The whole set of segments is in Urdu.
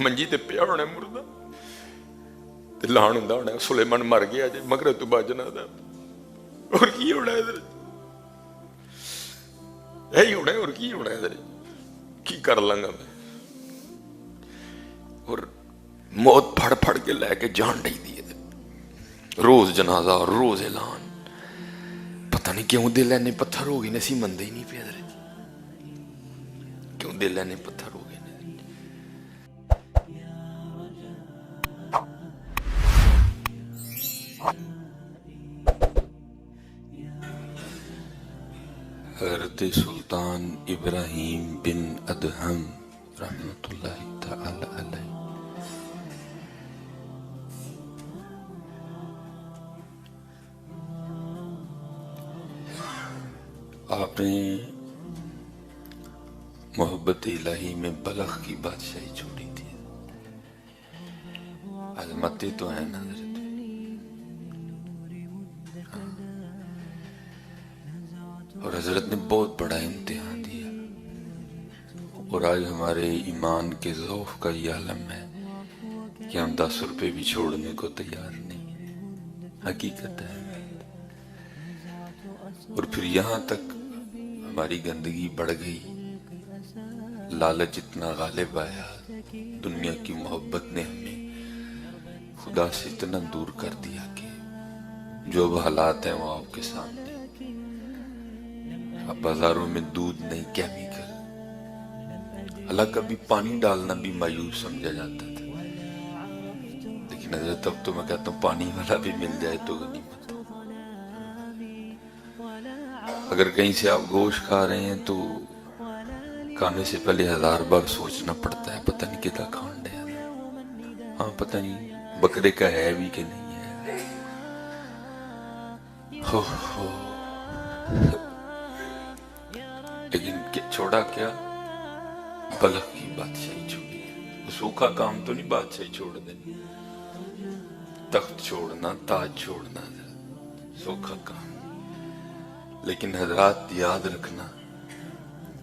منجی تے پیا ہونا مردہ تے لان ہوندا ہونا سلیمان مر گیا جی مگر تو بچنا دا اور کی ہونا ادھر یہی ہونا اور کی ہونا ادھر کی کر لوں گا میں اور موت پھڑ پھڑ کے لے کے جان ڈی دی روز جنازہ اور روز اعلان پتہ نہیں کیوں دل اینے پتھر ہو گئے نسی مندے ہی نہیں پہ ادھر کیوں دل اینے پتھر ہو گئے حضرت سلطان ابراہیم بن ادہم رحمۃ اللہ تعالی علیہ آپ نے محبت الہی میں بلخ کی بادشاہی چھوڑی تھی عظمتیں تو ہیں نا حضرت اور حضرت نے بہت بڑا امتحان دیا اور آج ہمارے ایمان کے ذوق کا یہ عالم ہے کہ ہم 10 روپے بھی چھوڑنے کو تیار نہیں ہیں حقیقت ہے اور پھر یہاں تک ہماری گندگی بڑھ گئی لالچ اتنا غالب آیا دنیا کی محبت نے ہمیں خدا سے اتنا دور کر دیا کہ جو اب حالات ہیں وہ آپ کے سامنے اب بازاروں میں دودھ نہیں کیمیکل حالانکہ کبھی پانی ڈالنا بھی مایوس سمجھا جاتا تھا لیکن حضرت اب تو میں کہتا ہوں پانی والا بھی مل جائے تو غنیمت اگر کہیں سے آپ گوشت کھا رہے ہیں تو کھانے سے پہلے 1000 بار سوچنا پڑتا ہے پتہ نہیں کتنا کھان دے ہاں پتہ نہیں بکرے کا ہے بھی کہ نہیں ہے لیکن چھوڑا کیا بلخ کی بادشاہی چھوڑی سوکھا کام تو نہیں بادشاہی چھوڑ دینی تخت چھوڑنا تاج چھوڑنا سوکھا کام لیکن حضرات یاد رکھنا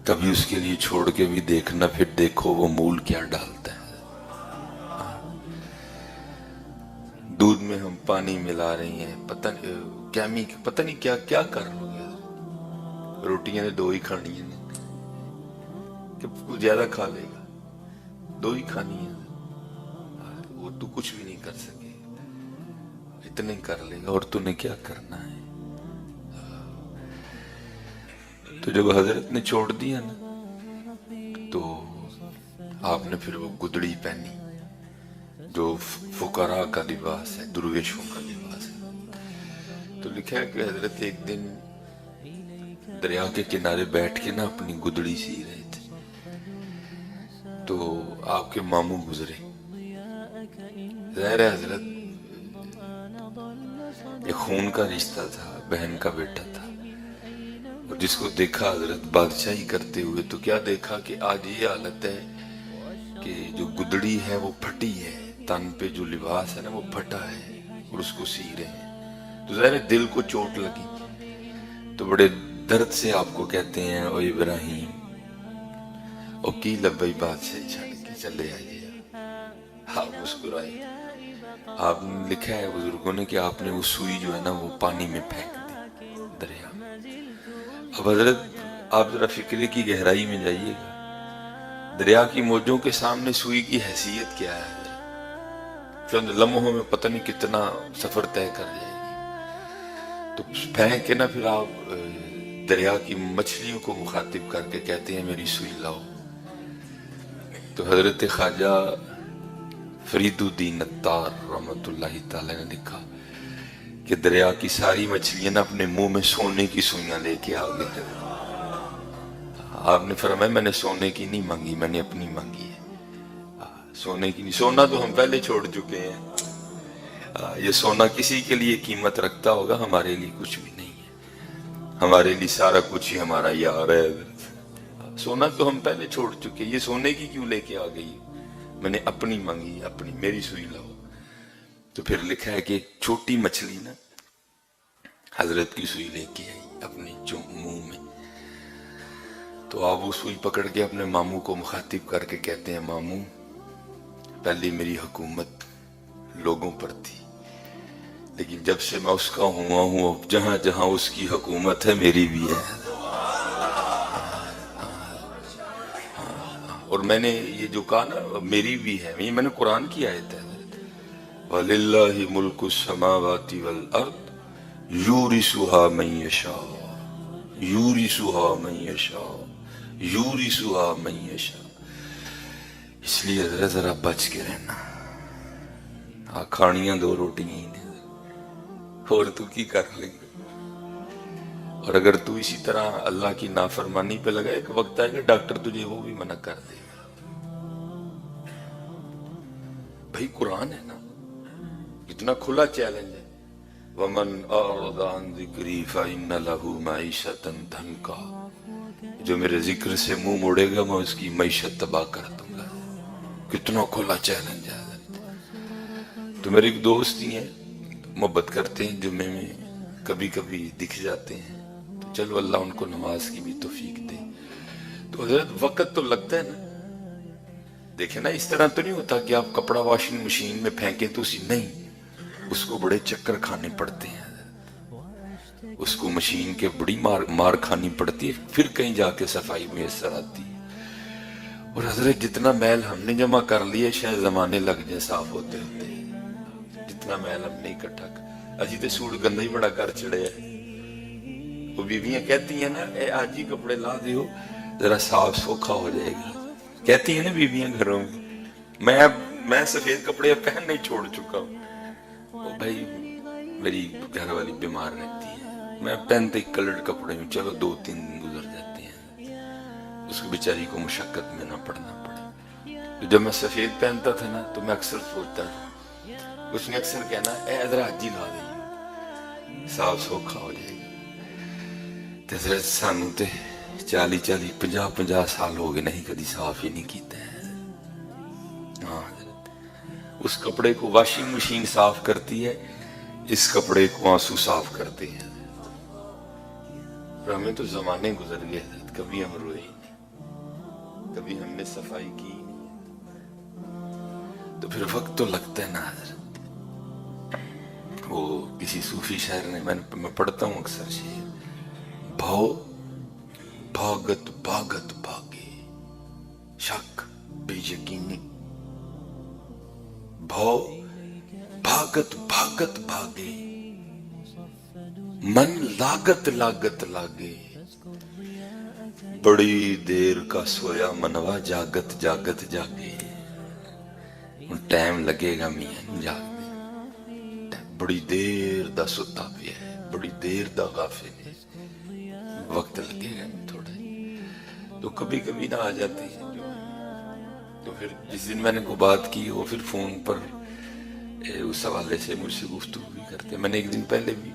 کبھی اس کے لیے چھوڑ کے بھی دیکھنا پھر دیکھو وہ مول کیا ڈالتا ہے دودھ میں ہم پانی ملا رہے ہیں پتہ نہیں کیا کیا کر لو گے روٹیاں نے 2 ہی کھانی ہیں کہ زیادہ کھا لے گا 2 ہی کھانی ہیں وہ تو کچھ بھی نہیں کر سکے اتنے کر لے گا اور تو نے کیا کرنا ہے تو جب حضرت نے چھوڑ دیا نا تو آپ نے پھر وہ گدڑی پہنی جو فقراء کا لباس ہے درویشوں کا لباس ہے تو لکھا ہے کہ حضرت ایک دن دریا کے کنارے بیٹھ کے نا اپنی گدڑی سی رہے تھے تو آپ کے ماموں گزرے ظاہر ہے حضرت یہ خون کا رشتہ تھا بہن کا بیٹا تھا اور جس کو دیکھا حضرت بادشاہی کرتے ہوئے تو کیا دیکھا کہ آج یہ حالت ہے کہ جو گدڑی ہے وہ پھٹی ہے تن پہ جو لباس ہے نا وہ پھٹا ہے اور اس کو سی رہے ہیں تو ظاہر دل کو چوٹ لگی تو بڑے درد سے آپ کو کہتے ہیں او ابراہیم او کی لبئی بادشاہی چھڑ کے چلے آئیے آپ مسکرائے آپ نے لکھا ہے بزرگوں نے کہ آپ نے وہ سوئی جو ہے نا وہ پانی میں پھینک دی دریا میں اب حضرت آپ ذرا فکرے کی گہرائی میں جائیے گا دریا کی موجوں کے سامنے سوئی کی حیثیت کیا ہے چند لمحوں میں پتہ نہیں کتنا سفر طے کر جائے گی تو پھینک کے نا پھر آپ دریا کی مچھلیوں کو مخاطب کر کے کہتے ہیں میری سوئی لاؤ تو حضرت خواجہ فرید الدین عطار رحمۃ اللہ تعالی نے لکھا کہ دریا کی ساری مچھلیاں نا اپنے منہ میں سونے کی سوئیاں لے کے آگے آپ نے فرمایا میں نے سونے کی نہیں مانگی میں نے اپنی مانگی ہے سونے کی نہیں سونا تو ہم پہلے چھوڑ چکے ہیں یہ سونا کسی کے لیے قیمت رکھتا ہوگا ہمارے لیے کچھ بھی نہیں ہے ہمارے لیے سارا کچھ ہی ہمارا یار ہے سونا تو ہم پہلے چھوڑ چکے یہ سونے کی کیوں لے کے آ گئی میں نے اپنی مانگی اپنی میری سوئی لاؤ تو پھر لکھا ہے کہ چھوٹی مچھلی نا حضرت کی سوئی لے کے آئی اپنے منہ میں تو آپ وہ سوئی پکڑ کے اپنے ماموں کو مخاطب کر کے کہتے ہیں ماموں پہلی میری حکومت لوگوں پر تھی، لیکن جب سے میں اس کا ہوا ہوں، جہاں جہاں اس کی حکومت ہے میری بھی ہے۔ اور میں نے یہ جو کہا نا میری بھی ہے، یہ میں نے قرآن کی آیت ہے، وَلِلَّهِ مُلْكُ السَّمَاوَاتِ وَالْأَرْضِ يُورِثُهَا مَن يَشَاءُ يُورِثُهَا مَن يَشَاءُ يُورِثُهَا مَن يَشَاءُ۔ اس لیے ذرا بچ کے رہنا، کھانیاں دو روٹیاں ہی نے، اور تو کی کر لیں گے۔ اور اگر تو اسی طرح اللہ کی نافرمانی پہ لگا، ایک وقت آئے گا ڈاکٹر تجھے وہ بھی منع کر دے گا۔ بھائی قرآن ہے نا، اتنا کھلا چیلنج ہے، وَمَنْ أَعْرَضَ عَنْ ذِكْرِي فَإِنَّ لَهُ مَعِيشَةً ضَنْكًا، جو میرے ذکر سے منہ موڑے گا میں اس کی معیشت تباہ کر دوں گا۔ کتنا کھلا چیلنج ہے۔ تو میرے ایک دوست ہی ہیں، محبت کرتے ہیں، جمعے میں کبھی کبھی دکھ جاتے ہیں، تو چلو اللہ ان کو نماز کی بھی توفیق دے۔ تو حضرت وقت تو لگتا ہے نا، دیکھیں نا، اس طرح تو نہیں ہوتا کہ آپ کپڑا واشنگ مشین میں پھینکیں تو اسی، نہیں، اس کو بڑے چکر کھانے پڑتے ہیں، اس کو مشین کے بڑی مار کھانی پڑتی ہے، پھر کہیں جا کے صفائی میسر آتی ہے۔ اور حضرت جتنا میل ہم نے جمع کر لیا شاید زمانے لگ جائیں صاف ہوتے ہوتے، جتنا میل ہم نے اکٹھا اجی تے سوٹ گندہ ہی بڑا کر چڑے ہے۔ وہ بیویاں کہتی ہیں نا، اے آج ہی کپڑے لا دیو ذرا صاف سوکھا ہو جائے گا، کہتی ہیں نا بیویاں گھروں میں۔ میں سفید کپڑے پہننے چھوڑ چکا ہوں، وہ بھائی میری گھر والی بیمار رہتی ہے، میں پہنتے کلرڈ کپڑے ہوں، چلو 2-3 دن گزر جاتے ہیں، اس کو بیچاری کو مشقت میں نہ پڑنا پڑے۔ تو جب میں سفید پہنتا تھا نا تو میں اکثر سوچتا تھا، اس نے اکثر کہنا اے حضرت آج ہی لا دیں صاف سوکھا ہو جائے گا۔ تو حضرت سانوں تے 40-50 سال ہو گئے نہیں کدی صاف ہی نہیں کیتا ہے۔ ہاں حضرت، اس کپڑے کو واشنگ مشین صاف کرتی ہے، اس کپڑے کو آنسو صاف کرتے ہیں۔ اور ہمیں تو زمانے گزر گئے حضرت، کبھی ہم روئے ہی نہیں، کبھی ہم نے صفائی کی نہیں، تو پھر وقت تو لگتا ہے نا حضرت۔ وہ کسی صوفی شاعر نے، میں پڑھتا ہوں اکثر شعر، بھاؤ بھاگت بھاگت بھاگے شک بے یقینی، بھاؤ بھاگت بھاگت بھاگے من لاگت لاگت لاگے، بڑی دیر کا سویا منوا جاگت جاگت جاگے۔ ٹائم لگے گا میاں جاگنے، بڑی دیر دا ستا پیا ہے، بڑی دیر دا غافل ہے، وقت لگے گا تھوڑا۔ تو کبھی کبھی نہ آ جاتے ہیں جو، تو پھر جس دن میں نے کو بات کی وہ پھر فون پر اس حوالے سے مجھ سے گفتگو بھی کرتے۔ میں نے ایک دن پہلے بھی،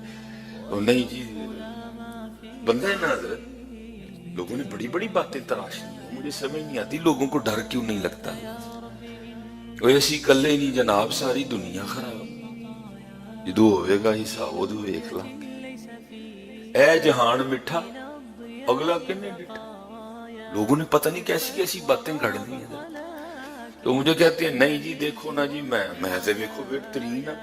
نہیں جی بندہ ہے نا حضرت، لوگوں نے بڑی بڑی باتیں تراش لی، مجھے سمجھ نہیں آتی لوگوں کو ڈر کیوں نہیں لگتا۔ وہ ایسی کلے نہیں جناب، ساری دنیا خراب، جدو ہوئے گا حساب ادو ویکھ لاں گے۔ اے جہان مٹھا اگلا کنے ڈٹھا، لوگوں نے پتہ نہیں کیسی کیسی باتیں گھڑ لی ہیں۔ تو مجھے کہتے ہیں نہیں جی دیکھو نا جی، میں سے دیکھو بہترین ہے۔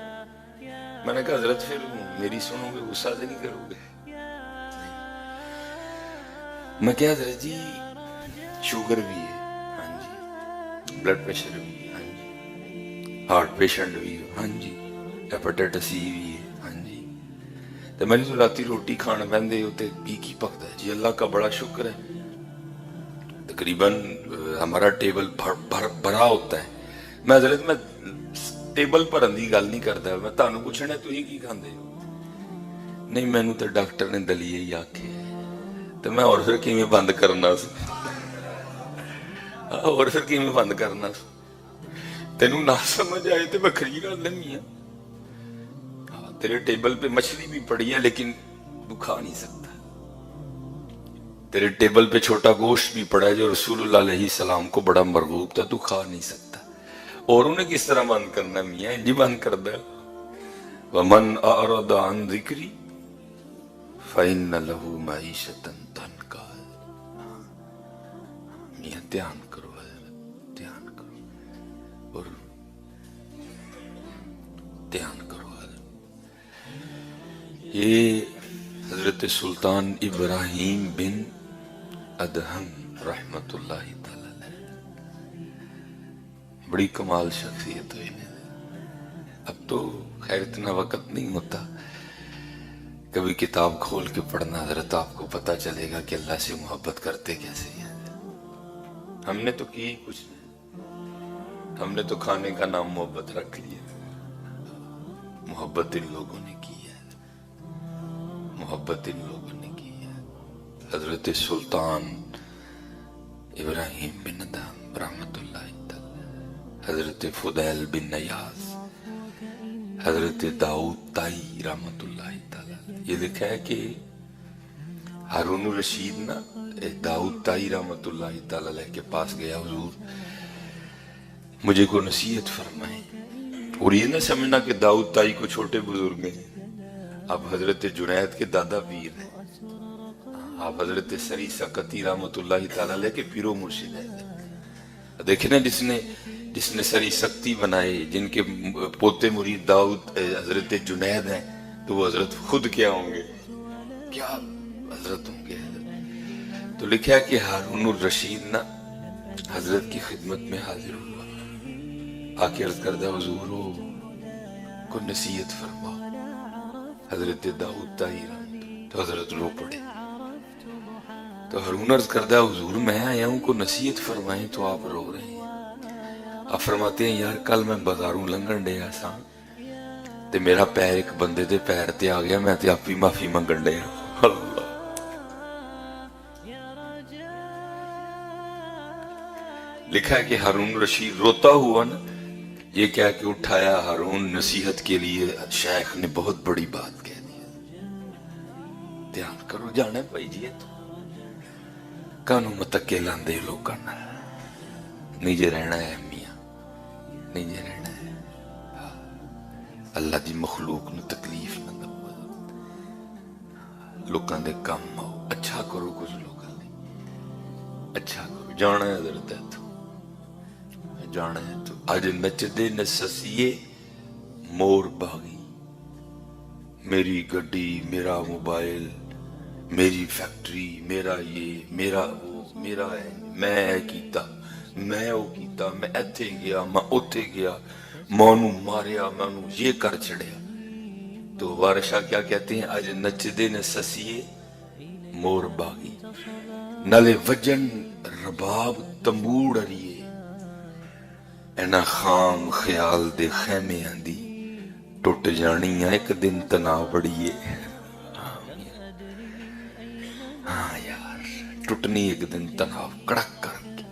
میں نے کہا حضرت پھر میری سنو گے غصہ سے نہیں کرو گے؟ میں کہا حضرت جی شوگر بھی ہے، ہاں جی، بلڈ پریشر بھی ہے، ہاں جی، ہارٹ پیشنٹ بھی ہے، ہاں جی، ہیپیٹائٹس سی بھی ہے، ہاں جی۔ تو میں نے تو راتی روٹی کھانا بہندے ہوتے کی پکتا ہے جی، اللہ کا بڑا شکر ہے، تقریباً ہمارا ٹیبل بھرا ہوتا ہے۔ میں حضرت میں ٹیبل پر اندھی گل نہیں کرتا، میں تانوں پوچھنا تو ہی کی کھاندے ہو؟ نہیں مینوں تو ڈاکٹر نے دلیے ہی آکھے، تو میں اور پھر کیویں بند کرنا سی، اور پھر کیویں بند کرنا سی؟ تینوں نہ سمجھ آئے تو بکھری گل نہیں ہے، تیرے ٹیبل پہ مچھلی بھی پڑی ہے لیکن تو کھا نہیں سکتا، تیرے ٹیبل پہ چھوٹا گوشت بھی پڑا ہے جو رسول اللہ علیہ السلام کو بڑا مرغوب تھا، تو کھا نہیں سکتا۔ اور انہیں کس طرح بند کرنا میاں جی بند کر دے۔ وَمَنْ أَعْرَضَ عَنْ ذِكْرِي فَإِنَّ لَهُ مَعِيشَةً ضَنْكًا۔ میاں دھیان کرو حضرت، دھیان کرو۔ اور یہ حضرت سلطان ابراہیم بن ادہم رحمت اللہ تعالی علیہ، بڑی کمال شخصیت ہوئی۔ اب تو خیر اتنا وقت نہیں ہوتا، کبھی کتاب کھول کے پڑھنا حضرت، آپ کو پتا چلے گا کہ اللہ سے محبت کرتے کیسے ہیں۔ ہم نے تو کی کچھ نہیں، ہم نے تو کھانے کا نام محبت رکھ لیا۔ محبت ان لوگوں نے کی ہے، محبت ان لوگوں نے کی ہے۔ حضرت سلطان ابراہیم بن ادہم رحمت اللہ تعالی، حضرت فضیل بن نیاز، حضرت داؤد تائی رحمت اللہ تعالی۔ یہ لکھا ہے کہ ہارون الرشید نا داؤد تائی رحمت اللہ تعالی کے پاس گیا، حضور مجھے کو نصیحت فرمائیں۔ اور یہ نہ سمجھنا کہ داؤد تائی کو چھوٹے بزرگ ہیں، آپ حضرت جنید کے دادا پیر ہیں، آپ حضرت سری سقطی رحمت اللہ تعالی علیہ کے پیر و مرشد ہیں۔ دیکھیں نا، جس نے سری سقطی بنائے، جن کے پوتے مرید داؤد حضرت جنید ہیں، تو وہ حضرت خود کیا ہوں گے، کیا حضرت ہوں گے۔ تو لکھا ہے کہ ہارون الرشید نا حضرت کی خدمت میں حاضر ہوا، آ کے عرض کردہ حضور ہو کو نصیحت فرماؤ۔ حضرت داؤد تائی تو حضرت رو پڑے، تو ہارون عرض کردہ حضور میں آیا ہوں کو نصیحت فرمائیں تو آپ رو رہے ہیں۔ آپ فرماتے ہیں یار کل میں بازاروں لنگن ڈیا سا تے میرا پیر ایک بندے دے پیر تے آ گیا، میں تے آپ ہی معافی منگن ڈیا۔ اللہ لکھا ہے کہ ہارون رشید روتا ہوا نا، یہ کہہ کے اٹھایا ہارون نصیحت کے لیے شیخ نے بہت بڑی بات کہہ دی، دھیان کرو جانا بھائی جی تو کانوں متکے لاندے لوگ کرنا نہیں جے رہنا ہے، میاں نہیں جے رہنا ہے۔ اللہ دی مخلوق نو تکلیف نہ دو، لوکاں دے کام آؤ، اچھا کرو کچھ لوگاں دے، اچھا کرو۔ جانا ہے حضرت ہے تو جانا ہے تو اج نچدے نسسیے مور باغی، میری گڈی، میرا موبائل، میری فیکٹری، میرا یہ، میرا وہ، میرا ہے، میں کیتا، میں وہ کیتا، میں ایتھے گیا، میں اوتھے گیا، مانوں ماریا، مانوں یہ کر چھڑیا۔ تو وارشاہ کیا کہتے ہیں، اج نچدے نسسیے مور باغی، نالے وجن رباب تمبوڑ اریے، اینا خام خیال دے خیمے آندی ٹوٹ جانی ہے ایک دن تنا بڑیے۔ ہاں یار ٹوٹنی ایک دن تنا کڑک کر کے،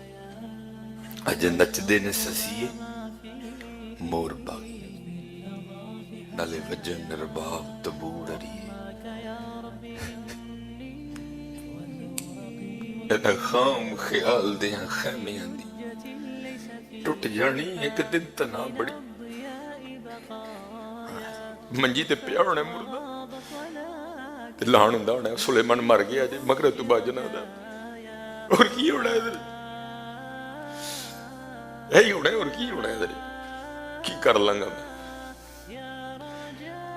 اج نچ دے نے سسیے مور باغی، نالے وجن رباب تبوڑ اریے، اینا خام خیال دے خیمے آندی ٹوٹ جانی ایک دن تنا بڑی۔ منجی تے پیا ہونے مردہ تے لان ہوندا ہونا سلیمان مر گیا جی مگر تو باجنا دا، اور کی ہونا ہے یہی ہونا ہے، اور کی ہونا ہے کی کر لنگا میں،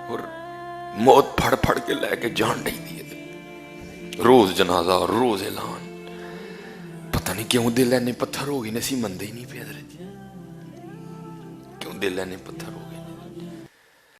اور موت پھڑ پھڑ کے لے کے جان نہیں دیے، روز جنازہ اور روز اعلان، پتہ نہیں کیوں دل اینے پتھر ہو گئے، نسی مندے ہی نہیں پہ حضرت، کیوں دل اینے پتھر ہو گئے۔